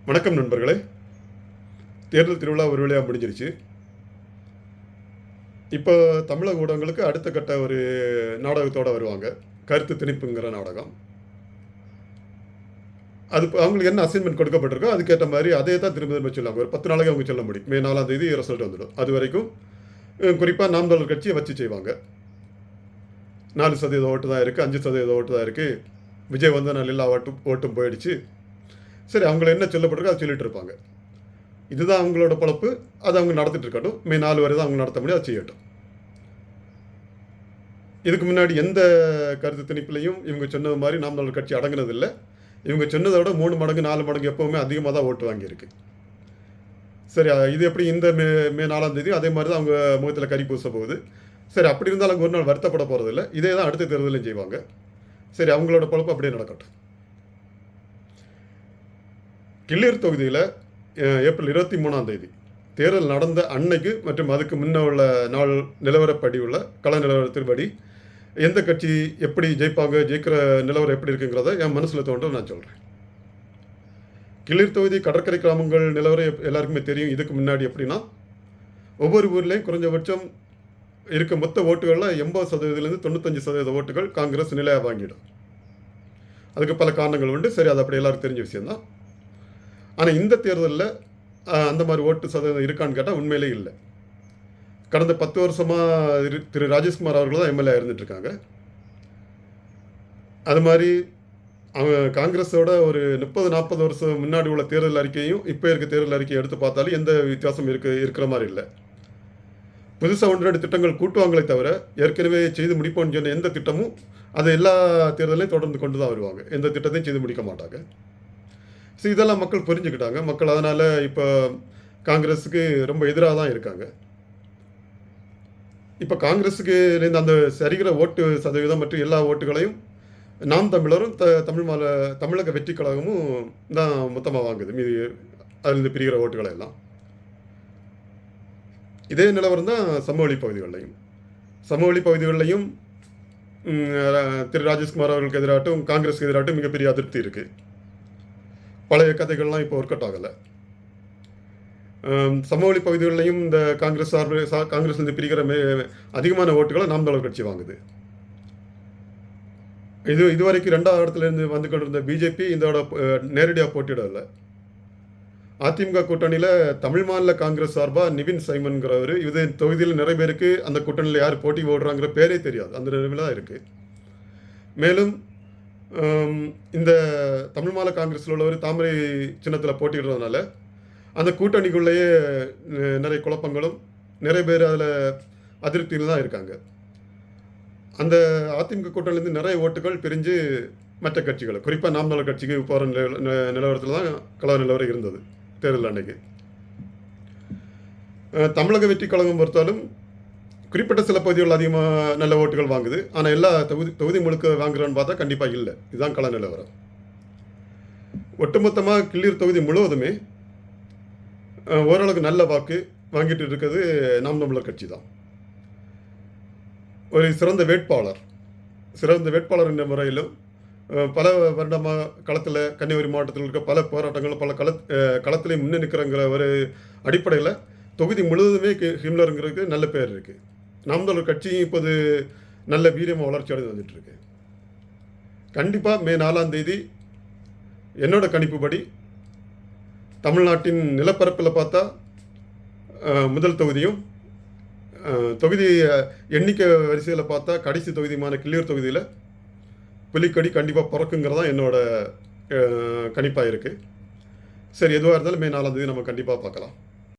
வணக்கம் நண்பர்களே. தேர்தல் திருவிழா ஒரு வழியாக முடிஞ்சிருச்சு. இப்போ தமிழக ஊடகங்களுக்கு அடுத்த கட்ட ஒரு நாடகத்தோடு வருவாங்க. கருத்து திணிப்புங்கிற நாடகம். அது அவங்களுக்கு என்ன அசைன்மெண்ட் கொடுக்கப்பட்டிருக்கோ அதுக்கேற்ற மாதிரி அதே தான் திரும்ப திரும்ப சொல்லுவாங்க. ஒரு 10 நாளைக்கு அவங்க சொல்ல முடியும். மே 4ஆம் தேதி ரிசல்ட் வந்துடும். அது வரைக்கும் குறிப்பாக நாம் தமிழர் கட்சியை வச்சு செய்வாங்க. 4% ஓட்டு தான் இருக்குது, 5% ஓட்டு தான் இருக்குது, விஜய் வந்தனால எல்லா ஓட்டும் போயிடுச்சு. சரி, அவங்கள என்ன சொல்லப்பட்டிருக்கோ அதை சொல்லிட்டு இருப்பாங்க. இதுதான் அவங்களோட பொழப்பு. அதை அவங்க நடத்திட்டு இருக்கட்டும். மே 4 வரை தான் அவங்க நடத்த முடியும், அதை செய்யட்டும். இதுக்கு முன்னாடி எந்த கருத்து திணிப்புலையும் இவங்க சொன்னது மாதிரி நாம் தமிழர் கட்சி அடங்கினதில்லை. இவங்க சொன்னதை விட 3 மடங்கு 4 மடங்கு எப்போவுமே அதிகமாக தான் ஓட்டு வாங்கியிருக்கு. சரி, இது எப்படி இந்த மே 4ஆம் தேதி அதே மாதிரி தான் அவங்க முகத்தில் கறி பூச போகுது. சரி, அப்படி இருந்தாலும் அவங்க ஒரு நாள் வருத்தப்பட போகிறதில்ல. இதே தான் அடுத்த தேர்தலையும் செய்வாங்க. சரி, அவங்களோட பொழப்பு அப்படியே நடக்கட்டும். கிள்ளியூர் தொகுதியில் ஏப்ரல் 23ஆம் தேதி தேர்தல் நடந்த அன்னைக்கு மற்றும் அதுக்கு முன்ன உள்ள நாள் நிலவரப்படி உள்ள கள நிலவரத்தின்படி எந்த கட்சி எப்படி ஜெயிப்பாங்க, ஜெயிக்கிற நிலவரம் எப்படி இருக்குங்கிறத என் மனசில் தோன்ற நான் சொல்கிறேன். கிள்ளியூர் தொகுதி கடற்கரை கிராமங்கள் நிலவரம் எல்லாருக்குமே தெரியும். இதுக்கு முன்னாடி எப்படின்னா, ஒவ்வொரு ஊர்லேயும் குறைஞ்சபட்சம் இருக்க மொத்த ஓட்டுகளில் 80%லேருந்து 95% ஓட்டுகள் காங்கிரஸ் நிலையாக வாங்கிடும். அதுக்கு பல காரணங்கள் உண்டு. சரி, அது அப்படி எல்லாருக்கும் தெரிஞ்ச விஷயம்தான். ஆனால் இந்த தேர்தலில் அந்த மாதிரி ஓட்டு சதவீதம் இருக்கான்னு கேட்டால் உண்மையிலே இல்லை. கடந்த 10 வருஷமாக திரு ராஜேஷ்குமார் அவர்கள் தான் எம்எல்ஏ இருந்துகிட்ருக்காங்க. அது மாதிரி அவங்க காங்கிரஸோட ஒரு 30-40 வருஷம் முன்னாடி உள்ள தேர்தல் அறிக்கையும் இப்போ இருக்க தேர்தல் அறிக்கையை எடுத்து பார்த்தாலும் எந்த வித்தியாசம் இருக்கிற மாதிரி இல்லை. புதுசாக 1-2 திட்டங்கள் கூட்டுவாங்களே தவிர ஏற்கனவே செய்து முடிப்போம்னு சொன்ன எந்த திட்டமும் அதை எல்லா தேர்தலையும் தொடர்ந்து கொண்டு தான் வருவாங்க. எந்த திட்டத்தையும் செய்து முடிக்க மாட்டாங்க. ஸோ இதெல்லாம் மக்கள் புரிஞ்சுக்கிட்டாங்க. மக்கள் அதனால் இப்போ காங்கிரஸுக்கு ரொம்ப எதிராக தான் இருக்காங்க. இப்போ காங்கிரஸுக்கு அந்த சரிகிற ஓட்டு சதவீதம் மற்றும் எல்லா ஓட்டுகளையும் நாம் தமிழரும் தமிழக வெற்றி கழகமும் தான் மொத்தமாக வாங்குது. மீது அதிலிருந்து பிரிகிற ஓட்டுகளை எல்லாம். இதே நிலவரம் தான் சமவெளி பகுதிகளிலையும் திரு ராஜேஷ்குமார் அவர்களுக்கு எதிராட்டும் காங்கிரஸுக்கு எதிராட்டும் மிகப்பெரிய அதிருப்தி இருக்குது. பழைய கதைகள்லாம் இப்போ ஒர்க் அவுட் ஆகலை. சமவெளி பகுதிகளிலையும் இந்த காங்கிரஸ்லேருந்து பிரிக்கிற அதிகமான ஓட்டுகளை நாம் தமிழர் கட்சி வாங்குது. இதுவரைக்கும் 2ஆவது இடத்துலேருந்து வந்து கொண்டிருந்த பிஜேபி இதோட நேரடியாக போட்டியிடலை. அதிமுக கூட்டணியில் தமிழ் மாநில காங்கிரஸ் சார்பாக நிவின் சைமன்கிறவர், இது தொகுதியில் நிறைய பேருக்கு அந்த கூட்டணியில் யார் போட்டி போடுறாங்கிற பேரே தெரியாது. அந்த நிலைமையில் தான் இருக்குது. மேலும் இந்த தமிழ் மாநில காங்கிரஸில் உள்ளவர் தாமரை சின்னத்தில் போட்டிடுறதுனால அந்த கூட்டணிக்குள்ளேயே நிறைய குழப்பங்களும் நிறைய பேர் அதில் அதிருப்தியில் தான் இருக்காங்க. அந்த அதிமுக கூட்டணிலேருந்து நிறைய ஓட்டுகள் பிரிஞ்சு மற்ற கட்சிகள், குறிப்பாக நாம் தமிழர் கட்சிக்கு போகிற நிலவரத்தில் தான் கள நிலவரம் இருந்தது தேர்தல் அன்னைக்கு. தமிழக வெற்றி கழகம் பொறுத்தாலும் குறிப்பிட்ட சில பகுதிகள் அதிகமாக நல்ல ஓட்டுகள் வாங்குது. ஆனால் எல்லா தொகுதி முழுக்க வாங்குறான்னு பார்த்தா கண்டிப்பாக இல்லை. இதுதான் கள நிலவரம். ஒட்டுமொத்தமாக கிள்ளியூர் தொகுதி முழுவதுமே ஓரளவுக்கு நல்ல வாக்கு வாங்கிட்டு இருக்கிறது நாம் தமிழர் கட்சி தான். ஒரு சிறந்த வேட்பாளர் என்ற முறையிலும் பல வருடமாக களத்தில் கன்னியாகுமரி மாவட்டத்தில் இருக்க பல போராட்டங்களும் பல களத்திலே முன்னே நிற்கிறங்கிற ஒரு அடிப்படையில் தொகுதி முழுவதுமே ஹிம்லருங்கிறதுக்கு நல்ல பேர் இருக்குது. நாம் தமிழர் கட்சியும் இப்போது நல்ல வீரியமாக வளர்ச்சி அடைந்து வந்துட்டுருக்கு. கண்டிப்பாக மே 4ஆம் தேதி என்னோட கணிப்புப்படி தமிழ்நாட்டின் நிலப்பரப்பில் பார்த்தா முதல் தொகுதியும், தொகுதி எண்ணிக்கை வரிசையில் பார்த்தா கடைசி தொகுதியுமான கிள்ளியூர் தொகுதியில் புலிக்கொடி கண்டிப்பாக பிறக்குங்கிறதான் என்னோட கணிப்பாக இருக்குது. சரி, எதுவாக இருந்தாலும் மே 4ஆம் தேதி நம்ம கண்டிப்பாக பார்க்கலாம்.